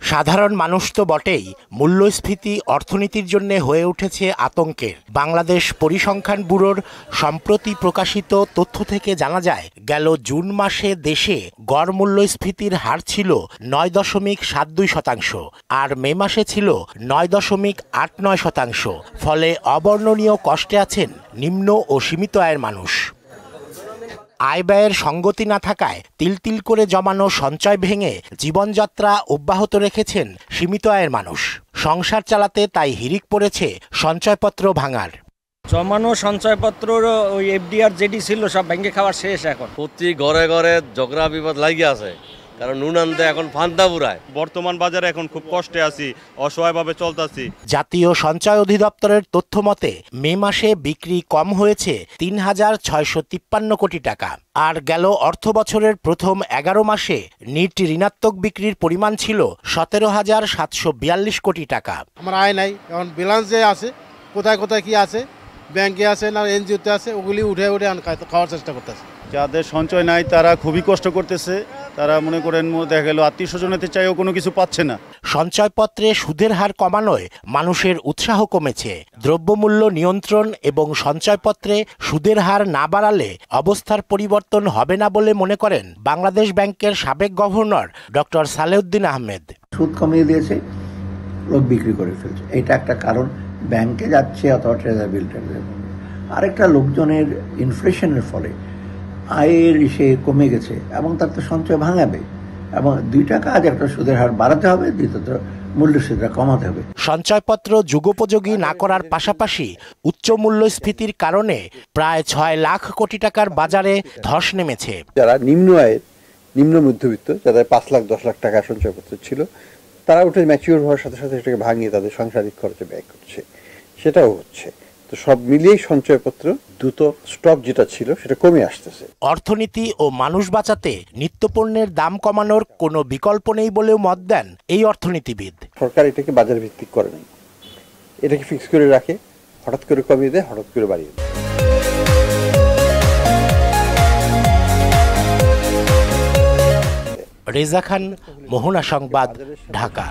সাধারণ মানুষ তো বটেই, মূল্যস্ফীতি অর্থনীতির জন্য হয়ে উঠেছে আতঙ্কের। বাংলাদেশ পরিসংখ্যান ব্যুরোর সম্প্রতি প্রকাশিত তথ্য থেকে জানা যায়, গেল জুন মাসে দেশে গড় মূল্যস্ফীতির হার ছিল ৯.৭২%, আর মে মাসে ছিল ৯.৮৯%। ফলে অবর্ণনীয় কষ্টে আছেন নিম্ন ও সীমিত আয়ের মানুষ। আয় ব্যয়ের সঙ্গতি না থাকায় তিল করে জমানো সঞ্চয় ভেঙে জীবনযাত্রা অব্যাহত রেখেছেন সীমিত আয়ের মানুষ। সংসার চালাতে তাই হিড়িক পড়েছে সঞ্চয়পত্র ভাঙার। জমানো সঞ্চয়পত্র ওই এফডি আর জেডি ছিল সব ভেঙে খাওয়ার শেষ। এখন প্রতি ঘরে ঘরে ঝগড়া বিবাদ লাগিয়ে আছে, কারণ নুন আনতে এখন ফান্দা বুড়ায়। বর্তমান বাজারে এখন খুব কষ্টে আছি, অসহায়ভাবে চলতেছি। জাতীয় সঞ্চয় অধিদপ্তরের তথ্য মতে মে মাসে বিক্রি কম হয়েছে ৩,৬৫৩ কোটি টাকা, আর গেল অর্থ বছরের প্রথম ১১ মাসে নিট ঋণাত্মক বিক্রির পরিমাণ ছিল ১৭,৭৪২ কোটি টাকা। আমার আয় নাই, এখন ব্যালেন্স যে আছে কোথায় কোথায় কি আছে, ব্যাংকে আছে না এনজিওতে আছে, ওগুলি উঠে খাওয়ার চেষ্টা করতেছে। যাদের সঞ্চয় নাই তারা খুবই কষ্ট করতেছে। তারা মনে করেন দেখা গেল আত্মীয় স্বজনেতে চাইও কোনো কিছু পাচ্ছে না। সঞ্চয়পত্রে সুদের হার কমানোয় মানুষের উৎসাহ কমেছে। দ্রব্যমূল্য নিয়ন্ত্রণ এবং সঞ্চয়পত্রে সুদের হার না বাড়ালে অবস্থার পরিবর্তন হবে না বলে মনে করেন বাংলাদেশ ব্যাংকের সাবেক গভর্নর ডক্টর সালেউদ্দিন আহমেদ। সুদ কমিয়ে দিয়েছে, লোক বিক্রি করে ফেলছে, এটা একটা কারণ। ব্যাংকে যাচ্ছে অথবা ট্রেজারি বিল আরেকটা, লোকজনের ইনফ্লেশনের ফলে আয়ের সে কমে গেছে এবং তার তো সঞ্চয় ভাঙাবে, এবং দুইটা কাজ, একটা সুদের হার বাড়াতে হবে, দ্বিতীয়ত মূল্যস্ফীতিটা কমাতে হবে। সঞ্চয়পত্র যুগোপযোগী না করার পাশাপাশি উচ্চ মূল্যস্ফীতির কারণে প্রায় ৬ লাখ কোটি টাকার বাজারে ধস নেমেছে। যারা নিম্ন আয়ের, নিম্ন মধ্যবিত্ত, যাদের ৫ লাখ ১০ লাখ টাকা সঞ্চয়পত্র ছিল, তারা ওটা ম্যাচিওর হওয়ার সাথে সাথে সেটাকে ভাঙিয়ে তাদের সাংসারিক খরচে ব্যয় করছে, সেটাও হচ্ছে। তো সব মিলিয়ে সঞ্চয়পত্র দ্রুত স্টক যেটা ছিল সেটা কমে আসতেছে। অর্থনীতি ও মানুষ বাঁচাতে নিত্যপণ্যের দাম কমানোর কোনো বিকল্প নেই বলেও মত দেন এই অর্থনীতিবিদ। সরকার এটাকে বাজার ভিত্তিক করে নাই, এটাকে ফিক্স করে রাখে, হঠাৎ করে কমিয়ে দেয়, হঠাৎ করে বাড়িয়ে দেয়। রেজা খান, মোহনা সংবাদ, ঢাকা।